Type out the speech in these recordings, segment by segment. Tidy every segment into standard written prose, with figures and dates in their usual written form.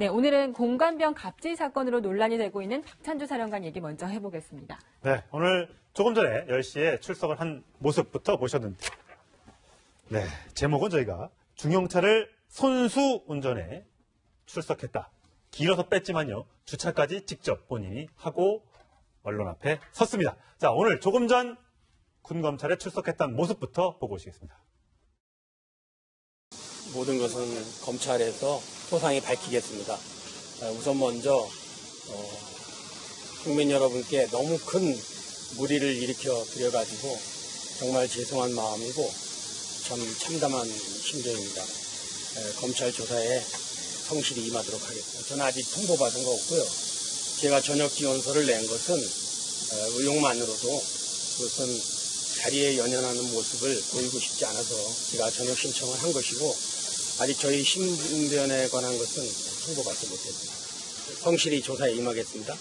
네, 오늘은 공관병 갑질 사건으로 논란이 되고 있는 박찬주 사령관 얘기 먼저 해보겠습니다. 네, 오늘 조금 전에 10시에 출석을 한 모습부터 보셨는데, 네, 제목은 저희가 중형차를 손수 운전에 출석했다. 길어서 뺐지만요, 주차까지 직접 본인이 하고 언론 앞에 섰습니다. 자, 오늘 조금 전 군검찰에 출석했던 모습부터 보고 오시겠습니다. 모든 것은 검찰에서 소상히 밝히겠습니다. 우선 먼저 국민 여러분께 너무 큰 무리를 일으켜 드려가지고 정말 죄송한 마음이고 참 참담한 심정입니다. 검찰 조사에 성실히 임하도록 하겠습니다. 저는 아직 통보받은 거 없고요. 제가 전역 지원서를 낸 것은 의혹만으로도 그것은 자리에 연연하는 모습을 보이고 싶지 않아서 제가 전역 신청을 한 것이고 아직 저희 신변에 관한 것은 통보받지 못했습니다. 성실히 조사에 임하겠습니다.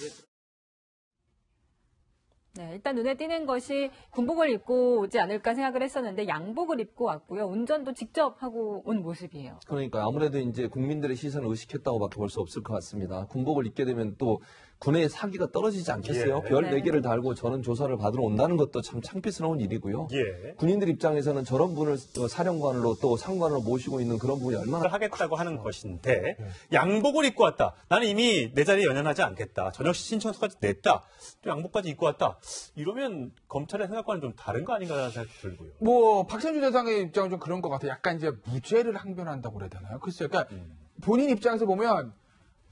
네, 일단 눈에 띄는 것이 군복을 입고 오지 않을까 생각을 했었는데 양복을 입고 왔고요. 운전도 직접 하고 온 모습이에요. 그러니까 아무래도 이제 국민들의 시선을 의식했다고밖에 볼 수 없을 것 같습니다. 군복을 입게 되면 또 군의 사기가 떨어지지 않겠어요? 예. 별 4개를 달고 저는 조사를 받으러 온다는 것도 참 창피스러운 일이고요. 예. 군인들 입장에서는 저런 분을 사령관으로 또 상관으로 모시고 있는 그런 분이 얼마나 하겠다고 하는 것인데 양복을 입고 왔다. 나는 이미 내 자리에 연연하지 않겠다. 전역 신청서까지 냈다. 또 양복까지 입고 왔다. 이러면 검찰의 생각과는 좀 다른 거 아닌가라는 생각이 들고요. 뭐 박찬주 대상의 입장은 좀 그런 것 같아요. 약간 이제 무죄를 항변한다고 그래야 되나요? 글쎄요. 그러니까 본인 입장에서 보면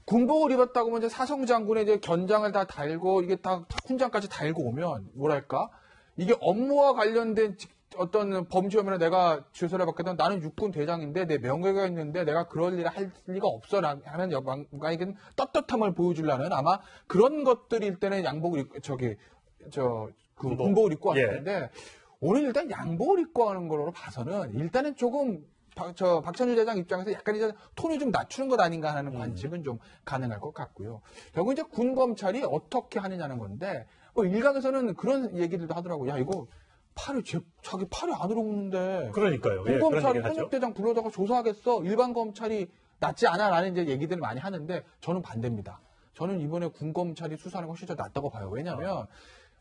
군복을 입었다고 하면 이제 사성장군의 이제 견장을 다 달고 이게 다 훈장까지 달고 오면 뭐랄까 이게 업무와 관련된 어떤 범죄 혐의를 내가 주소를 받게 되면 나는 육군 대장인데 내 명예가 있는데 내가 그럴 일을 할 리가 없어 하는 여방에겐 떳떳함을 보여주려는 아마 그런 것들일 때는 양복을 입고 군복을 입고 왔는데 예. 오늘 일단 양복을 입고 하는 걸로 봐서는 일단은 조금 박찬주 대장 입장에서 약간 이제 톤을 좀 낮추는 것 아닌가 하는 관측은 좀 가능할 것 같고요. 결국 이제 군 검찰이 어떻게 하느냐는 건데 뭐 일각에서는 그런 얘기들도 하더라고요. 야 이거 자기 팔이 안으로 오는데 그러니까요. 군 예, 검찰이 그런 얘기를 현역 대장 불러다가 조사하겠어? 일반 검찰이 낫지 않아라는 이제 얘기들을 많이 하는데 저는 반대입니다. 저는 이번에 군 검찰이 수사하는 게 훨씬 더 낫다고 봐요. 왜냐하면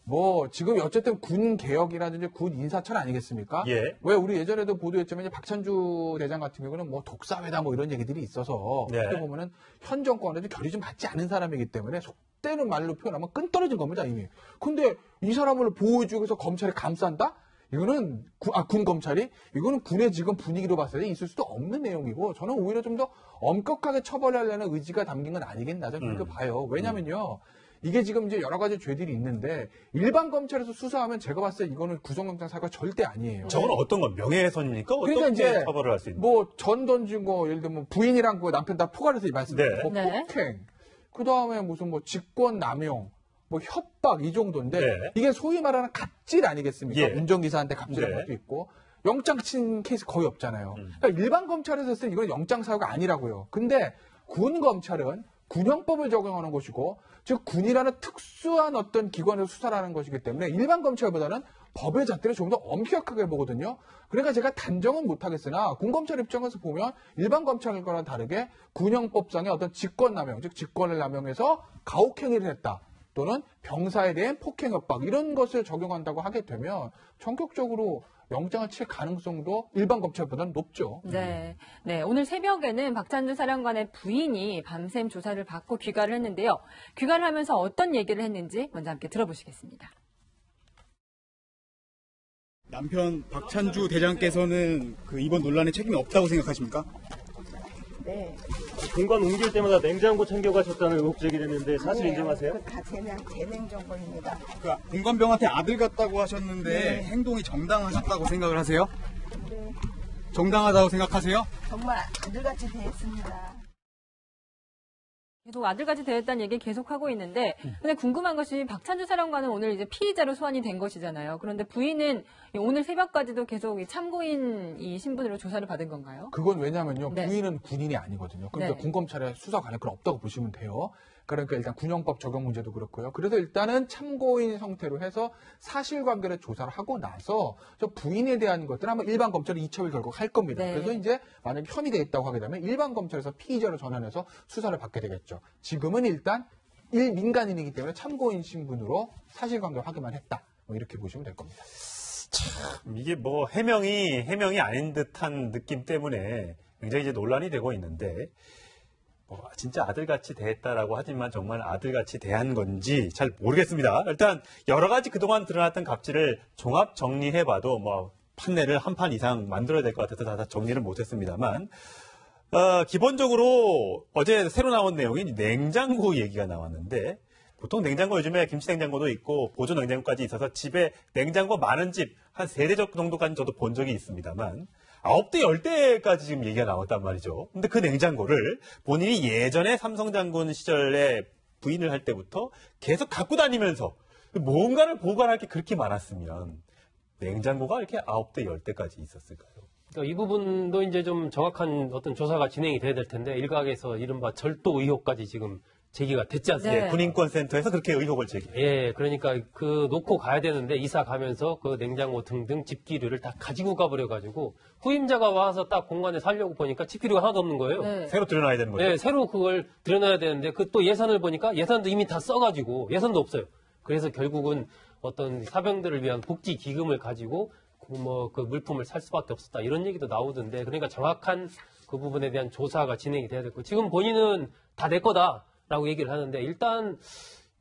뭐 지금 어쨌든 군 개혁이라든지 군 인사철 아니겠습니까? 예. 왜 우리 예전에도 보도했지만 박찬주 대장 같은 경우는 뭐 독사회다 뭐 이런 얘기들이 있어서 네. 어떻게 보면은 현 정권에도 결이 좀 맞지 않은 사람이기 때문에 속되는 말로 표현하면 끈 떨어진 겁니다 이미. 근데 이 사람을 보호해주기 위해서 검찰이 감싼다? 이거는 군 검찰이 이거는 군의 지금 분위기로 봤을 때 있을 수도 없는 내용이고 저는 오히려 좀 더 엄격하게 처벌하려는 의지가 담긴 건 아니겠나 저는 그렇게 봐요. 왜냐면요. 이게 지금 이제 여러 가지 죄들이 있는데 일반 검찰에서 수사하면 제가 봤을 때 이거는 구속영장 사유가 절대 아니에요. 저건 어떤 건 명예훼손입니까? 그러니까 어떻게 이제 처벌을 할 수 있는? 뭐 전 던진 거 예를 들면 부인이랑 그 남편 다 포괄해서 말씀드린 네. 뭐 네. 폭행, 그 다음에 무슨 뭐 직권 남용, 뭐 협박 이 정도인데 네. 이게 소위 말하는 갑질 아니겠습니까? 예. 운전기사한테 갑질한 네. 것도 있고 영장 친 케이스 거의 없잖아요. 그러니까 일반 검찰에서 했을 때 이건 영장 사유가 아니라고요. 근데 군 검찰은 군형법을 적용하는 것이고 즉 군이라는 특수한 어떤 기관에서 수사를 하는 것이기 때문에 일반 검찰보다는 법의 잣대를 조금 더 엄격하게 보거든요. 그러니까 제가 단정은 못하겠으나 군검찰 입장에서 보면 일반 검찰과는 다르게 군형법상의 어떤 직권남용, 즉 직권을 남용해서 가혹행위를 했다. 또는 병사에 대한 폭행 협박 이런 것을 적용한다고 하게 되면 전격적으로 영장을 칠 가능성도 일반 검찰보다는 높죠. 네. 네. 오늘 새벽에는 박찬주 사령관의 부인이 밤샘 조사를 받고 귀가를 했는데요. 귀가를 하면서 어떤 얘기를 했는지 먼저 함께 들어보시겠습니다. 남편 박찬주 대장께서는 그 이번 논란에 책임이 없다고 생각하십니까? 네. 공간 옮길 때마다 냉장고 챙겨가셨다는 의혹 제기를 했는데 사실 아니에요. 인정하세요? 그거 다 재능 정보입니다. 그 공관병한테 아들 같다고 하셨는데 네. 행동이 정당하셨다고 생각을 하세요? 네. 정당하다고 생각하세요? 정말 아들같이 대했습니다. 계속 아들같이 대했다는 얘기 계속하고 있는데, 근데 궁금한 것이 박찬주 사령관은 오늘 이제 피의자로 소환이 된 것이잖아요. 그런데 부인은 오늘 새벽까지도 계속 이 참고인 이 신분으로 조사를 받은 건가요? 그건 왜냐면요. 네. 부인은 군인이 아니거든요. 그러니까 네. 군검찰에 수사 관련 건 없다고 보시면 돼요. 그러니까 일단 군형법 적용 문제도 그렇고요. 그래서 일단은 참고인 형태로 해서 사실관계를 조사를 하고 나서 저 부인에 대한 것들은 아마 일반 검찰이 이첩을 결국 할 겁니다. 네. 그래서 이제 만약에 혐의가 있다고 하게 되면 일반 검찰에서 피의자로 전환해서 수사를 받게 되겠죠. 지금은 일단 민간인이기 때문에 참고인 신분으로 사실관계 확인만 했다. 뭐 이렇게 보시면 될 겁니다. 이게 뭐 해명이 아닌 듯한 느낌 때문에 굉장히 이제 논란이 되고 있는데, 진짜 아들같이 대했다라고 하지만 정말 아들같이 대한 건지 잘 모르겠습니다. 일단 여러 가지 그동안 드러났던 갑질을 종합 정리해봐도 뭐 판례를 한 판 이상 만들어야 될 것 같아서 다 정리를 못했습니다만, 기본적으로 어제 새로 나온 내용이 냉장고 얘기가 나왔는데, 보통 냉장고 요즘에 김치냉장고도 있고 보조 냉장고까지 있어서 집에 냉장고 많은 집 한 3대 정도까지 저도 본 적이 있습니다만 9대, 10대까지 지금 얘기가 나왔단 말이죠. 근데 그 냉장고를 본인이 예전에 삼성장군 시절에 부인을 할 때부터 계속 갖고 다니면서 뭔가를 보관할 게 그렇게 많았으면 냉장고가 이렇게 9대, 10대까지 있었을까요? 그러니까 이 부분도 이제 좀 정확한 어떤 조사가 진행이 돼야 될 텐데 일각에서 이른바 절도 의혹까지 지금 제기가 됐지 않습니까? 네. 군인권센터에서 그렇게 의혹을 제기해요. 예, 그러니까 그 놓고 가야 되는데 이사 가면서 그 냉장고 등등 집기류를 다 가지고 가버려가지고 후임자가 와서 딱 공간에 살려고 보니까 집기류가 하나도 없는 거예요. 네. 새로 들여놔야 되는 거죠. 네, 새로 그걸 들여놔야 되는데 그 또 예산을 보니까 예산도 이미 다 써가지고 예산도 없어요. 그래서 결국은 어떤 사병들을 위한 복지 기금을 가지고 그 물품을 살 수밖에 없었다 이런 얘기도 나오던데 그러니까 정확한 그 부분에 대한 조사가 진행이 돼야 되고 지금 본인은 다 내 거다라고 얘기를 하는데 일단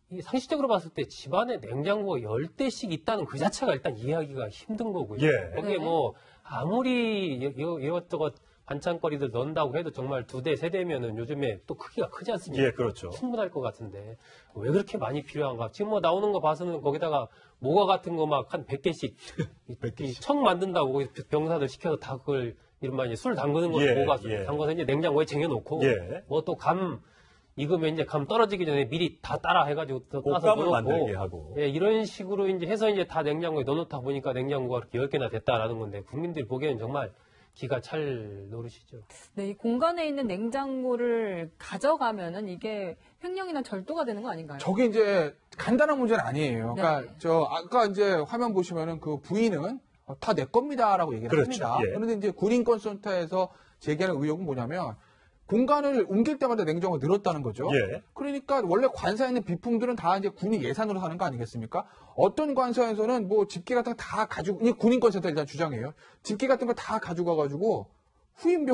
이 상식적으로 봤을 때 집안에 냉장고가 10대씩 있다는 그 자체가 일단 이해하기가 힘든 거고요. 예. 거기에 뭐 아무리 이것저것 반찬거리들 넣는다고 해도 정말 2대, 3대면은 요즘에 또 크기가 크지 않습니까? 예, 그렇죠. 충분할 것 같은데 왜 그렇게 많이 필요한가? 지금 뭐 나오는 거 봐서는 거기다가 모가 같은 거 막 한 100개씩 청 만든다고 거기 병사들 시켜서 다 그걸 이른바 이제 술 담그는 거 예, 모가 예. 담궈서 이제 냉장고에 쟁여놓고 예. 뭐 또 감 익으면 이제 감 떨어지기 전에 미리 다 따라 해가지고 또 따서 옷감을 넣어놓고 만들게 하고. 예, 이런 식으로 이제 해서 이제 다 냉장고에 넣어놓다 보니까 냉장고가 그렇게 10개나 됐다라는 건데 국민들이 보기에는 정말 기가 찰 노릇이죠. 네, 이 공간에 있는 냉장고를 가져가면은 이게 횡령이나 절도가 되는 거 아닌가요? 저게 이제 간단한 문제는 아니에요. 그러니까 네. 아까 이제 화면 보시면은 그 부인은 다 내 겁니다라고 얘기를 그렇죠. 합니다. 예. 그런데 이제 군인권센터에서 제기하는 의혹은 뭐냐면 공간을 옮길 때마다 냉장고가 늘었다는 거죠. 예. 그러니까 원래 관사에 있는 비품들은 다 이제 군이 예산으로 사는 거 아니겠습니까? 어떤 관사에서는 뭐 집게 같은 거 다 가지고, 이 군인권센터 일단 주장해요. 집게 같은 거 다 가져가가지고 후임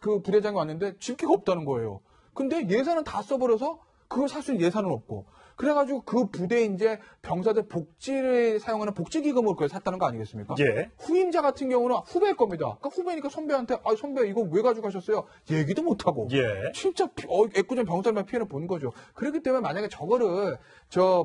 그 부대장이 왔는데 집게가 없다는 거예요. 근데 예산은 다 써버려서 그걸 살 수 있는 예산은 없고. 그래가지고 그 부대 이제 병사들 복지를 사용하는 복지기금으로 그걸 샀다는 거 아니겠습니까? 예. 후임자 같은 경우는 후배일 겁니다. 그러니까 후배니까 선배한테 선배 이거 왜 가져가셨어요? 얘기도 못하고. 예. 진짜 애꿎은 병사들만 피해를 보는 거죠. 그렇기 때문에 만약에 저거를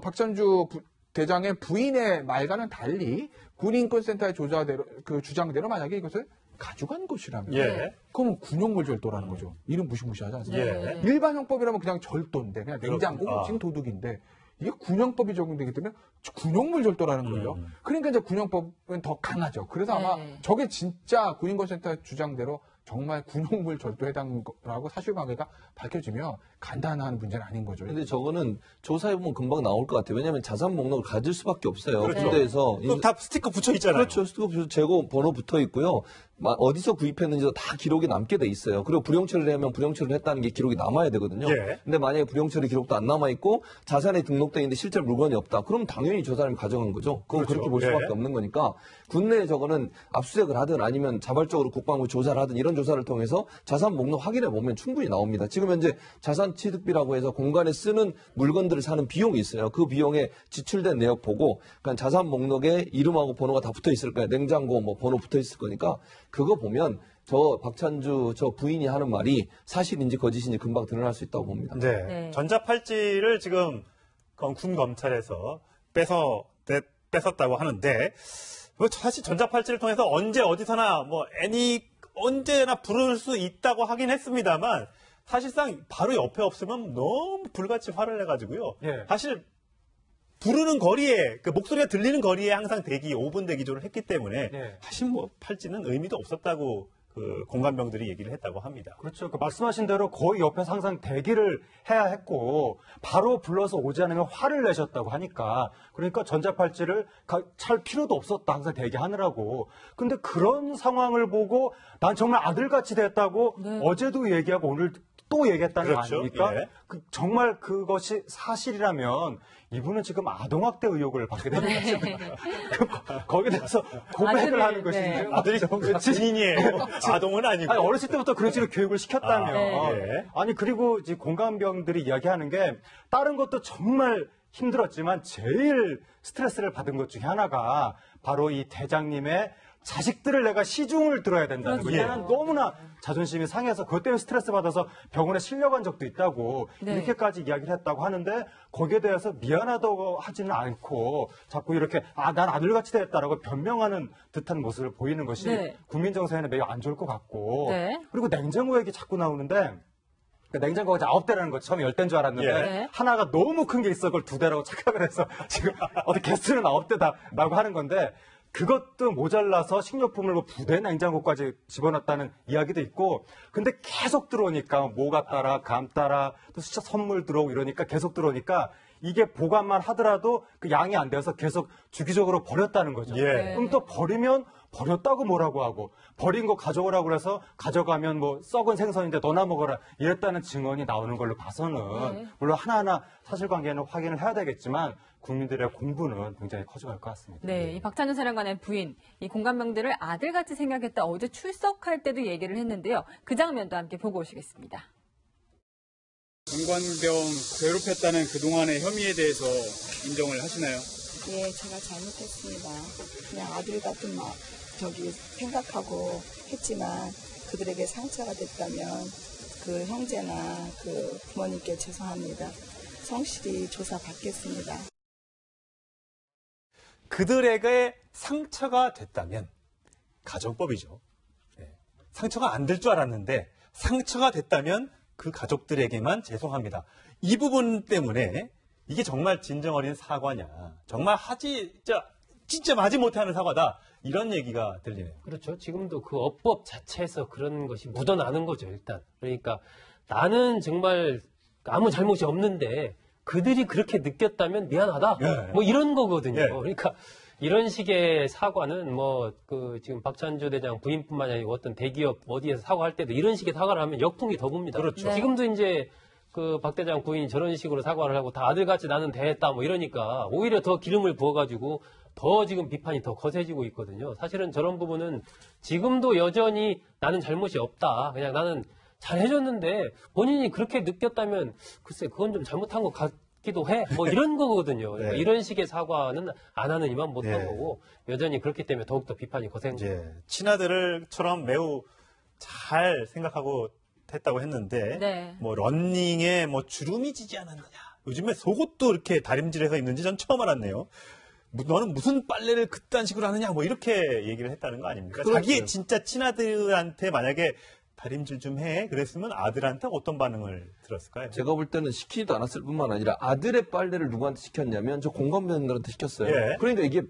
박찬주 대장의 부인의 말과는 달리 군인권센터의 주장대로 만약에 이것을 가져간 것이라면 예. 그럼 군용물 절도라는 거죠. 이름 무시무시하지 않습니까? 예. 일반 형법이라면 그냥 절도인데 그냥 냉장고 그렇구나. 지금 도둑인데 이게 군형법이 적용되기 때문에 군용물 절도라는 거예요. 그러니까 이제 군형법은 더 강하죠. 그래서 아마 네. 저게 진짜 군인권센터 주장대로 정말 군용물 절도에 해당라고 사실관계가 밝혀지면 간단한 문제는 아닌 거죠. 근데 저거는 조사해보면 금방 나올 것 같아요. 왜냐하면 자산 목록을 가질 수밖에 없어요. 그렇죠. 군대에서. 그럼 다 스티커 붙여 있잖아요. 그렇죠. 스티커 재고 번호 붙어 있고요. 어디서 구입했는지도 다 기록이 남게 돼 있어요. 그리고 불용 처리를 하면 불용 처리를 했다는 게 기록이 남아야 되거든요. 예. 근데 만약에 불용 처리 기록도 안 남아 있고 자산에 등록돼 있는데 실제 물건이 없다. 그럼 당연히 저 사람이 가져간 거죠. 그건 그렇죠. 그렇게 볼 수밖에 예. 없는 거니까 군내에 저거는 압수수색을 하든 아니면 자발적으로 국방부 조사를 하든 이런 조사를 통해서 자산 목록 확인해 보면 충분히 나옵니다. 지금 현재 자산 취득비라고 해서 공간에 쓰는 물건들을 사는 비용이 있어요. 그 비용에 지출된 내역 보고 그러니까 자산 목록에 이름하고 번호가 다 붙어 있을 거예요. 냉장고 뭐 번호 붙어 있을 거니까 그거 보면 저 박찬주 저 부인이 하는 말이 사실인지 거짓인지 금방 드러날 수 있다고 봅니다. 네. 네. 전자팔찌를 지금 군 검찰에서 뺏었다고 하는데 사실 전자팔찌를 통해서 언제 어디서나 언제나 부를 수 있다고 하긴 했습니다만 사실상 바로 옆에 없으면 너무 불같이 화를 내가지고요. 예. 사실 부르는 거리에 그 목소리가 들리는 거리에 항상 5분 대기조를 했기 때문에 예. 사실 뭐 팔찌는 의미도 없었다고 그 공관병들이 얘기를 했다고 합니다. 그렇죠. 그 말씀하신 대로 거의 옆에서 항상 대기를 해야 했고 바로 불러서 오지 않으면 화를 내셨다고 하니까 그러니까 전자팔찌를 찰 필요도 없었다. 항상 대기하느라고. 근데 그런 상황을 보고 난 정말 아들같이 됐다고 네. 어제도 얘기하고 오늘 또 얘기했다는 그렇죠. 거 아닙니까? 예. 정말 그것이 사실이라면 이분은 지금 아동학대 의혹을 받게 되는 거죠. 거기에 대해서 고백을 하는 것인지. 네. 아들이 군인이에요. 아동은 아니고. 아니, 어렸을 때부터 그런 식으로 교육을 시켰다면. 네. 아니, 그리고 이제 공감병들이 이야기하는 게 다른 것도 정말 힘들었지만 제일 스트레스를 받은 것 중에 하나가 바로 이 대장님의 자식들을 내가 시중을 들어야 된다는 거예요. 그렇죠. 얘는 너무나 자존심이 상해서 그것 때문에 스트레스 받아서 병원에 실려간 적도 있다고 네. 이렇게까지 이야기를 했다고 하는데 거기에 대해서 미안하다고 하지는 않고 자꾸 이렇게 난 아들같이 됐다라고 변명하는 듯한 모습을 보이는 것이 네. 국민 정서에는 매우 안 좋을 것 같고 네. 그리고 냉장고 얘기 자꾸 나오는데 그 냉장고가 이제 9대라는 거 처음에 10대인 줄 알았는데 예. 하나가 너무 큰 게 있어 그걸 2대라고 착각을 해서 지금 어디 개수는 9대다라고 하는 건데 그것도 모자라서 식료품을 뭐 부대 냉장고까지 집어넣었다는 이야기도 있고 근데 계속 들어오니까 모가 따라 감 따라 또 진짜 선물 들어오고 이러니까 계속 들어오니까 이게 보관만 하더라도 그 양이 안 돼서 계속 주기적으로 버렸다는 거죠. 예. 그럼 또 버리면 버렸다고 뭐라고 하고 버린 거 가져오라고 그래서 가져가면 뭐 썩은 생선인데 너나 먹어라 이랬다는 증언이 나오는 걸로 봐서는 네. 물론 하나하나 사실관계는 확인을 해야 되겠지만 국민들의 공부는 굉장히 커져갈 것 같습니다. 네, 이 박찬주 사령관의 부인, 이 공감병들을 아들같이 생각했다. 어제 출석할 때도 얘기를 했는데요. 그 장면도 함께 보고 오시겠습니다. 공관병 괴롭혔다는 그동안의 혐의에 대해서 인정을 하시나요? 예, 제가 잘못했습니다. 그냥 아들 같은 생각하고 했지만 그들에게 상처가 됐다면 그 형제나 그 부모님께 죄송합니다. 성실히 조사받겠습니다. 그들에게 상처가 됐다면 가정법이죠. 네. 상처가 안 될 줄 알았는데 상처가 됐다면 그 가족들에게만 죄송합니다. 이 부분 때문에 이게 정말 진정 어린 사과냐. 정말 진짜 마지 못하는 사과다. 이런 얘기가 들리네요. 그렇죠. 지금도 그 어법 자체에서 그런 것이 묻어나는 거죠, 일단. 그러니까 나는 정말 아무 잘못이 없는데 그들이 그렇게 느꼈다면 미안하다. 예. 뭐 이런 거거든요. 예. 그러니까 이런 식의 사과는 지금 박찬주 대장 부인뿐만 아니고 어떤 대기업 어디에서 사과할 때도 이런 식의 사과를 하면 역풍이 더 붑니다. 그렇죠. 네. 지금도 이제 그 박 대장 부인이 저런 식으로 사과를 하고 다 아들같이 나는 대했다 뭐 이러니까 오히려 더 기름을 부어가지고 더 지금 비판이 더 거세지고 있거든요. 사실은 저런 부분은 지금도 여전히 나는 잘못이 없다. 그냥 나는 잘해줬는데 본인이 그렇게 느꼈다면 글쎄 그건 좀 잘못한 것 같기도 해. 뭐 이런 거거든요. 그러니까 네. 이런 식의 사과는 안 하는 이만 못한 네. 거고 여전히 그렇기 때문에 더욱더 비판이 거센 거죠. 이제 친아들처럼 매우 잘 생각하고 했다고 했는데 네. 뭐 런닝에 뭐 주름이 지지 않았느냐. 요즘에 속옷도 이렇게 다림질해서 입는지 전 처음 알았네요. 너는 무슨 빨래를 그딴 식으로 하느냐 뭐 이렇게 얘기를 했다는 거 아닙니까? 그렇죠. 자기의 진짜 친아들한테 만약에 다림질 좀 해 그랬으면 아들한테 어떤 반응을 들었을까요? 제가 볼 때는 시키지도 않았을 뿐만 아니라 아들의 빨래를 누구한테 시켰냐면 저 공감병들한테 시켰어요. 예. 그러니까 이게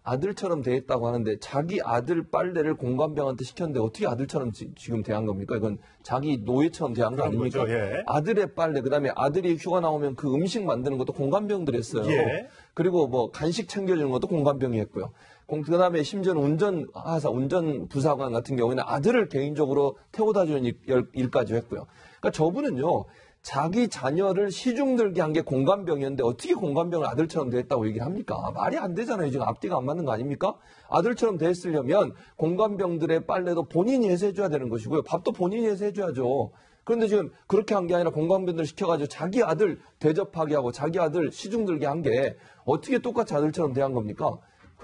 아들처럼 대했다고 하는데 자기 아들 빨래를 공감병한테 시켰는데 어떻게 아들처럼 지금 대한 겁니까? 이건 자기 노예처럼 대한 거 그런 아닙니까? 거죠, 예. 아들의 빨래, 그다음에 아들이 휴가 나오면 그 음식 만드는 것도 공감병들이 했어요. 예. 그리고 뭐 간식 챙겨주는 것도 공감병이 했고요. 그다음에 심지어는 운전 부사관 같은 경우에는 아들을 개인적으로 태워다 주는 일까지 했고요. 그러니까 저분은요. 자기 자녀를 시중 들게 한 게 공감병이었는데 어떻게 공감병을 아들처럼 대했다고 얘기를 합니까? 말이 안 되잖아요. 지금 앞뒤가 안 맞는 거 아닙니까? 아들처럼 대했으려면 공감병들의 빨래도 본인이 해서 해줘야 되는 것이고요. 밥도 본인이 해서 해줘야죠. 그런데 지금 그렇게 한 게 아니라 공감병들 시켜가지고 자기 아들 대접하게 하고 자기 아들 시중 들게 한 게 어떻게 똑같이 아들처럼 대한 겁니까?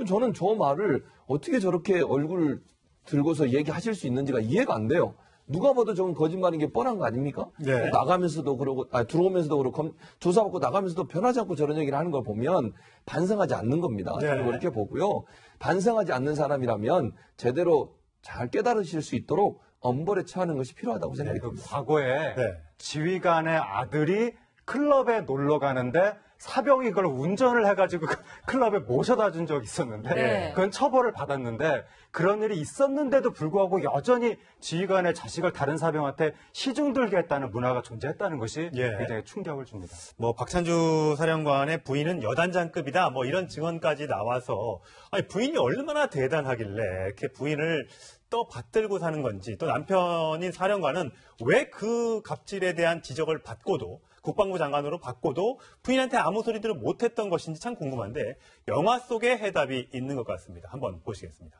저는 저 말을 어떻게 저렇게 얼굴 들고서 얘기하실 수 있는지가 이해가 안 돼요. 누가 봐도 저건 거짓말인 게 뻔한 거 아닙니까? 네. 나가면서도 그러고, 들어오면서도 그러고, 조사받고 나가면서도 변하지 않고 저런 얘기를 하는 걸 보면 반성하지 않는 겁니다. 네. 저는 그렇게 보고요. 반성하지 않는 사람이라면 제대로 잘 깨달으실 수 있도록 엄벌에 처하는 것이 필요하다고 생각이 그 듭니다. 과거에 네. 지휘관의 아들이 클럽에 놀러 가는데 사병이 그걸 운전을 해가지고 그 클럽에 모셔다 준 적이 있었는데 네. 그건 처벌을 받았는데 그런 일이 있었는데도 불구하고 여전히 지휘관의 자식을 다른 사병한테 시중들게 했다는 문화가 존재했다는 것이 예. 굉장히 충격을 줍니다. 뭐 박찬주 사령관의 부인은 여단장급이다. 뭐 이런 증언까지 나와서 아니 부인이 얼마나 대단하길래 이렇게 부인을 또 받들고 사는 건지 또 남편인 사령관은 왜 그 갑질에 대한 지적을 받고도 국방부 장관으로 받고도 부인한테 아무 소리들을 못했던 것인지 참 궁금한데 영화 속에 해답이 있는 것 같습니다. 한번 보시겠습니다.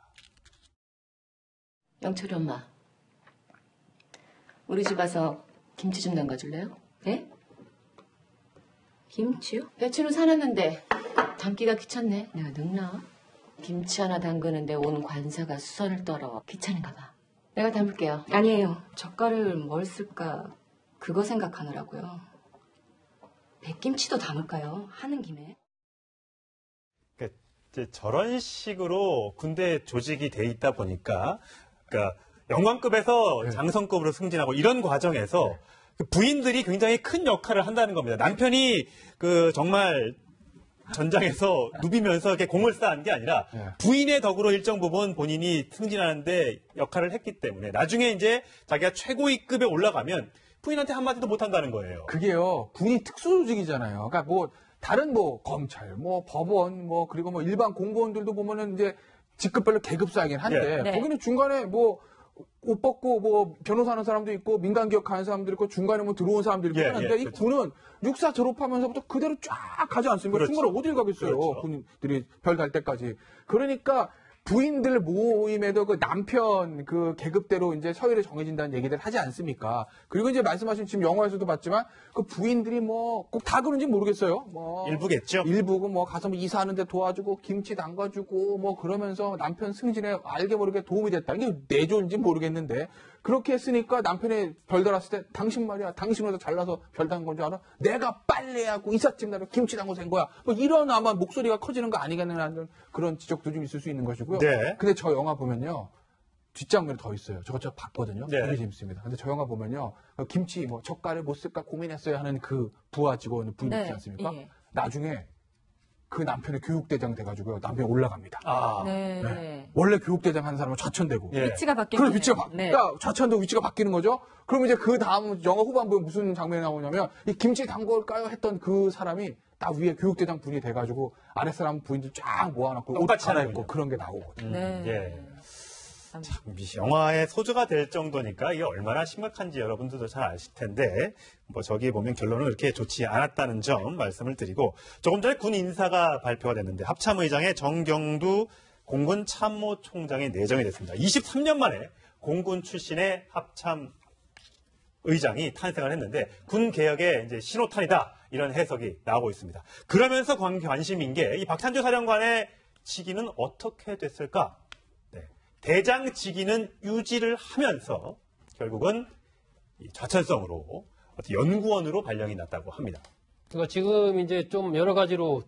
영철이 엄마, 우리 집 와서 김치 좀 담가줄래요? 네? 김치요? 배추는 사놨는데 담기가 귀찮네. 내가 늙나? 김치 하나 담그는데 온 관사가 수선을 떨어. 귀찮은가 봐. 내가 담을게요. 아니에요. 젓갈을 뭘 쓸까 그거 생각하느라고요. 백김치도 담을까요? 하는 김에. 그러니까 이제 저런 식으로 군대 조직이 돼 있다 보니까 그러니까 영관급에서 장성급으로 승진하고 이런 과정에서 그 부인들이 굉장히 큰 역할을 한다는 겁니다. 남편이 그 정말 전장에서 누비면서 이렇게 공을 쌓은 게 아니라 부인의 덕으로 일정 부분 본인이 승진하는데 역할을 했기 때문에 나중에 이제 자기가 최고위급에 올라가면 부인한테 한마디도 못한다는 거예요. 그게요, 군이 특수조직이잖아요. 그러니까 뭐, 다른 뭐, 검찰, 뭐, 법원, 뭐, 그리고 뭐, 일반 공무원들도 보면은 이제 직급별로 계급사이긴 한데, 예. 네. 거기는 중간에 뭐, 옷 벗고 뭐, 변호사 하는 사람도 있고, 민간기업 하는 사람도 있고, 중간에 뭐 들어온 사람들이 있고 예, 하는데, 예, 이 그렇죠. 군은 육사 졸업하면서부터 그대로 쫙 가지 않습니까? 그렇죠. 중간에 어딜 가겠어요. 그렇죠. 군인들이 별 달 때까지. 그러니까, 부인들 모임에도 그 남편 그 계급대로 이제 서열이 정해진다는 얘기들 하지 않습니까? 그리고 이제 말씀하신 지금 영화에서도 봤지만 그 부인들이 뭐 꼭 다 그런지 모르겠어요. 뭐 일부겠죠. 일부고 뭐 가서 뭐 이사하는데 도와주고 김치 담가주고 뭐 그러면서 남편 승진에 알게 모르게 도움이 됐다. 이게 내조인지 모르겠는데 그렇게 했으니까 남편이 별 달았을 때 당신 말이야, 당신보다 잘나서 별 단 건 줄 알아? 내가 빨래하고 이삿짐 나르고 김치 담궈서 한 거야. 뭐 이런 아마 목소리가 커지는 거 아니겠느냐는 그런 지적도 좀 있을 수 있는 것이고요. 네. 근데 저 영화 보면요. 뒷장면이 더 있어요. 저거 봤거든요. 네. 되게 재밌습니다. 근데 저 영화 보면요. 김치 뭐 젓갈을 못 쓸까 고민했어야 하는 그 부하 직원 분이 있지 않습니까? 예. 나중에 그 남편의 교육대장 돼가지고요. 남편이 올라갑니다. 아, 네. 네. 원래 교육대장 하는 사람은 좌천되고. 예. 위치가 바뀌는 그럼 위치가 네. 그러니까 좌천되고 위치가 바뀌는 거죠. 그럼 이제 그 다음 영화 후반부에 무슨 장면이 나오냐면 이 김치 담글까요 했던 그 사람이 딱 위에 교육대장 분이 돼가지고 아랫사람 부인들 쫙 모아놓고 옷 똑같이 갈아입고 하는군요. 그런 게 나오거든요. 네. 예. 참, 영화의 소주가 될 정도니까 이게 얼마나 심각한지 여러분들도 잘 아실 텐데, 뭐 저기 보면 결론은 그렇게 좋지 않았다는 점 말씀을 드리고, 조금 전에 군 인사가 발표가 됐는데, 합참의장의 정경두 공군 참모총장이 내정이 됐습니다. 23년 만에 공군 출신의 합참 의장이 탄생을 했는데, 군 개혁의 이제 신호탄이다. 이런 해석이 나오고 있습니다. 그러면서 관심인 게, 이 박찬주 사령관의 직위는 어떻게 됐을까? 대장 직위는 유지를 하면서 결국은 좌천성으로 연구원으로 발령이 났다고 합니다. 그러니까 지금 이제 좀 여러 가지로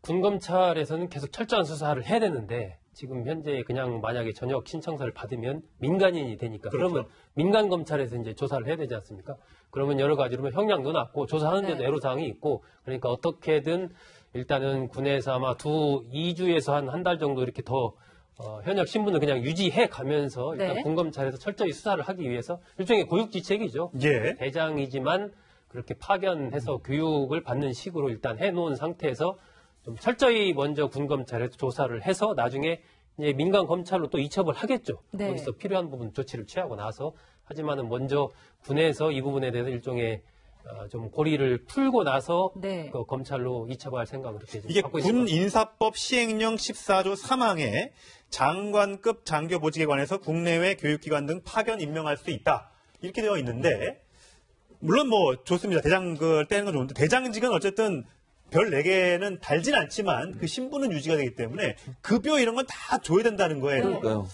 군검찰에서는 계속 철저한 수사를 해야 되는데 지금 현재 그냥 만약에 전역 신청서를 받으면 민간인이 되니까 그렇죠. 그러면 민간 검찰에서 이제 조사를 해야 되지 않습니까? 그러면 여러 가지로 형량도 낮고 조사하는데도 네. 애로사항이 있고 그러니까 어떻게든 일단은 군에서 아마 2주에서 한 달 정도 이렇게 더 현역 신분을 그냥 유지해 가면서 일단 네. 군검찰에서 철저히 수사를 하기 위해서 일종의 고육지책이죠. 예. 대장이지만 그렇게 파견해서 교육을 받는 식으로 일단 해놓은 상태에서 좀 철저히 먼저 군검찰에서 조사를 해서 나중에 이제 민간 검찰로 또 이첩을 하겠죠. 네. 거기서 필요한 부분 조치를 취하고 나서 하지만은 먼저 군에서 이 부분에 대해서 일종의 좀 고리를 풀고 나서 네. 그 검찰로 이첩할 생각을 이렇게 이게 갖고 있습니다. 군 인사법 시행령 14조 3항에 장관급 장교 보직에 관해서 국내외 교육기관 등 파견 임명할 수 있다. 이렇게 되어 있는데, 물론 뭐 좋습니다. 대장을 떼는 건 좋은데, 대장직은 어쨌든 별 4개는 달진 않지만 그 신분은 유지가 되기 때문에 급여 이런 건 다 줘야 된다는 거예요. 그러니까요.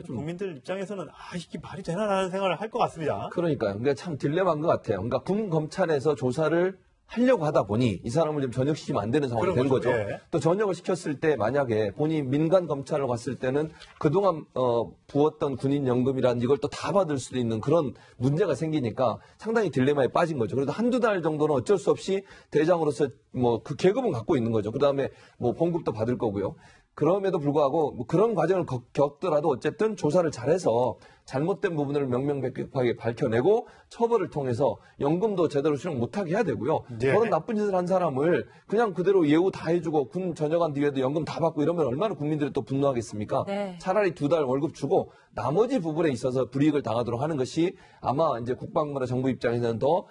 국민들 입장에서는 이게 말이 되나라는 생각을 할 것 같습니다. 그러니까요. 그러니까 참 딜레마인 것 같아요. 그러니까 군 검찰에서 조사를 하려고 하다 보니 이 사람을 좀 전역시키면 안 되는 상황이 된 거죠. 예. 또 전역을 시켰을 때 만약에 본인이 민간 검찰을 갔을 때는 그동안 부었던 군인 연금이란 이걸 또 다 받을 수도 있는 그런 문제가 생기니까 상당히 딜레마에 빠진 거죠. 그래도 한두 달 정도는 어쩔 수 없이 대장으로서 뭐 그 계급은 갖고 있는 거죠. 그다음에 뭐 봉급도 받을 거고요. 그럼에도 불구하고 뭐 그런 과정을 겪더라도 어쨌든 조사를 잘해서 잘못된 부분을 명명백백하게 밝혀내고 처벌을 통해서 연금도 제대로 수령 못하게 해야 되고요. 예. 저런 나쁜 짓을 한 사람을 그냥 그대로 예우 다 해주고 군 전역한 뒤에도 연금 다 받고 이러면 얼마나 국민들이 또 분노하겠습니까? 네. 차라리 2달 월급 주고 나머지 부분에 있어서 불이익을 당하도록 하는 것이 아마 이제 국방부나 정부 입장에서는 더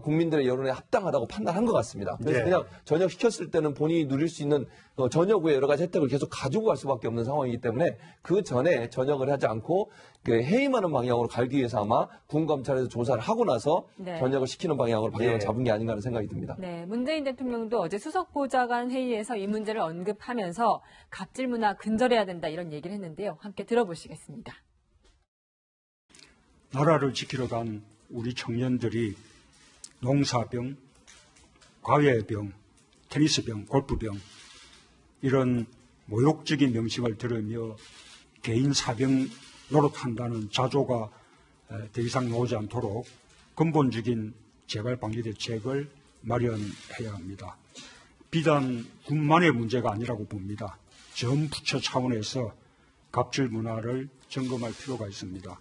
국민들의 여론에 합당하다고 판단한 것 같습니다. 그래서 예. 그냥 전역시켰을 때는 본인이 누릴 수 있는 전역 후에 여러 가지 혜택을 계속 가지고 갈 수밖에 없는 상황이기 때문에 그 전에 전역을 하지 않고 해임하는 방향으로 가기 위해서 아마 군검찰에서 조사를 하고 나서 네. 전역을 시키는 방향으로 방향을 예. 잡은 게 아닌가 하는 생각이 듭니다. 네, 문재인 대통령도 어제 수석보좌관 회의에서 이 문제를 언급하면서 갑질 문화 근절해야 된다 이런 얘기를 했는데요. 함께 들어보시겠습니다. 나라를 지키러 간 우리 청년들이 농사병, 과외병, 테니스병, 골프병 이런 모욕적인 명칭을 들으며 개인 사병 노릇한다는 자조가 더 이상 나오지 않도록 근본적인 재발 방지 대책을 마련해야 합니다. 비단 군만의 문제가 아니라고 봅니다. 전 부처 차원에서 갑질 문화를 점검할 필요가 있습니다.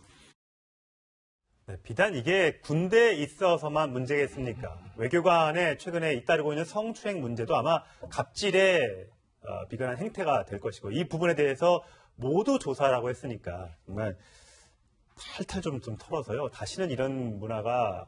네, 비단 이게 군대에 있어서만 문제겠습니까? 외교관에 최근에 잇따르고 있는 성추행 문제도 아마 갑질에 비관한 행태가 될 것이고 이 부분에 대해서 모두 조사라고 했으니까 정말 탈탈 좀 털어서요. 다시는 이런 문화가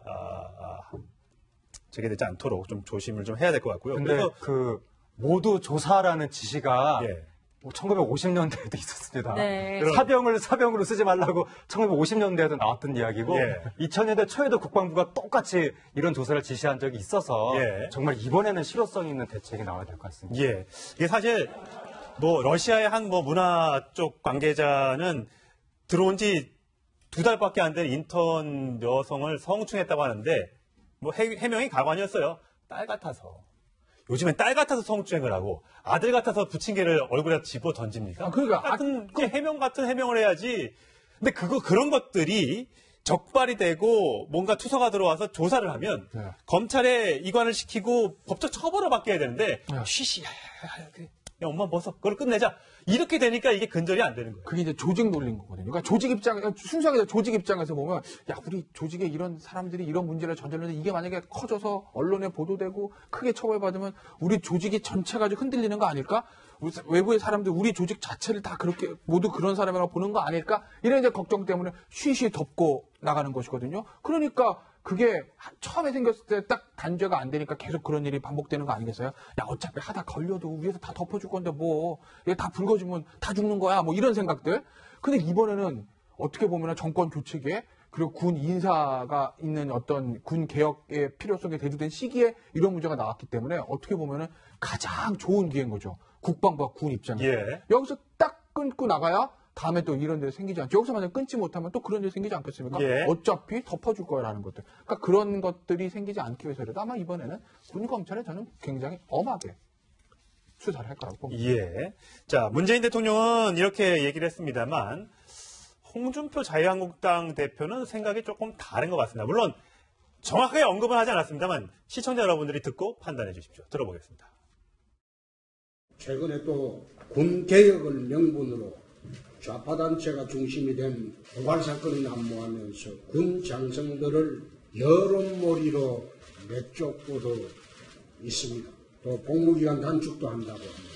재개되지 않도록 좀 조심을 좀 해야 될 것 같고요. 근데 그래서 그 모두 조사라는 지시가 예. 1950년대에도 있었습니다. 네. 사병을 사병으로 쓰지 말라고 1950년대에도 나왔던 이야기고 예. 2000년대 초에도 국방부가 똑같이 이런 조사를 지시한 적이 있어서 예. 정말 이번에는 실효성 있는 대책이 나와야 될 것 같습니다. 예. 이게 사실 뭐 러시아의 한 뭐 문화 쪽 관계자는 들어온 지 2달밖에 안 된 인턴 여성을 성추행했다고 하는데 뭐 해명이 가관이었어요. 딸 같아서. 요즘엔 딸 같아서 성추행을 하고 아들 같아서 부침개를 얼굴에 집어 던집니까? 그러니까 같은 해명 같은 해명을 해야지. 근데 그런 것들이 적발이 되고 뭔가 투서가 들어와서 조사를 하면 네. 검찰에 이관을 시키고 법적 처벌을 받게 해야 되는데 네. 쉬쉬 야 엄마 벗어 그걸 끝내자 이렇게 되니까 이게 근절이 안 되는 거예요. 그게 이제 조직 놀린 거거든요. 그러니까 조직 순수하게 조직 입장에서 보면, 야, 우리 조직에 이런 사람들이 이런 문제를 저질렀는데 이게 만약에 커져서 언론에 보도되고 크게 처벌받으면 우리 조직이 전체가 좀 흔들리는 거 아닐까? 외부의 사람들 우리 조직 자체를 다 그렇게 모두 그런 사람이라고 보는 거 아닐까? 이런 이제 걱정 때문에 쉬쉬 덮고 나가는 것이거든요. 그러니까 그게 처음에 생겼을 때 딱 단죄가 안 되니까 계속 그런 일이 반복되는 거 아니겠어요? 야, 어차피 하다 걸려도 위에서 다 덮어줄 건데 뭐, 얘 다 붉어지면 다 죽는 거야. 뭐 이런 생각들. 근데 이번에는 어떻게 보면 정권 교체기에 그리고 군 인사가 있는 어떤 군 개혁의 필요성에 대두된 시기에 이런 문제가 나왔기 때문에 어떻게 보면은 가장 좋은 기회인 거죠. 국방부와 군 입장에서. 예. 여기서 딱 끊고 나가야 다음에 또 이런 데 생기지 않죠. 여기서 만약 끊지 못하면 또 그런 데 생기지 않겠습니까? 예. 어차피 덮어줄 거라는 것들. 그러니까 그런 것들이 생기지 않기 위해서라도 아마 이번에는 군검찰에 저는 굉장히 엄하게 수사를 할 거라고 봅니다. 예. 자, 문재인 대통령은 이렇게 얘기를 했습니다만 홍준표 자유한국당 대표는 생각이 조금 다른 것 같습니다. 물론 정확하게 언급은 하지 않았습니다만 시청자 여러분들이 듣고 판단해 주십시오. 들어보겠습니다. 최근에 또 군 개혁을 명분으로 좌파단체가 중심이 된 고발 사건이 난무하면서 군 장성들을 여론몰이로 내쫓고도 있습니다. 또 복무기간 단축도 한다고 합니다.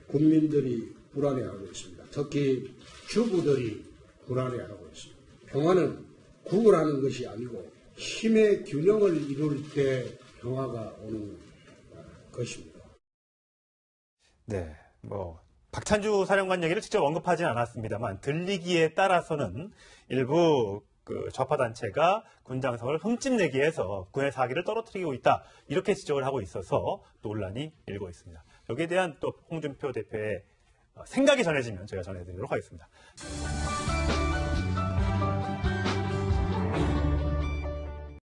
국민들이 불안해하고 있습니다. 특히 주부들이 불안해하고 있습니다. 평화는 구걸하는 것이 아니고 힘의 균형을 이룰 때 평화가 오는 것입니다. 네, 박찬주 사령관 얘기를 직접 언급하지는 않았습니다만 들리기에 따라서는 일부 좌파 단체가 군 장성을 흠집내기 위해서 군의 사기를 떨어뜨리고 있다 이렇게 지적을 하고 있어서 논란이 일고 있습니다. 여기에 대한 또 홍준표 대표의 생각이 전해지면 제가 전해드리도록 하겠습니다.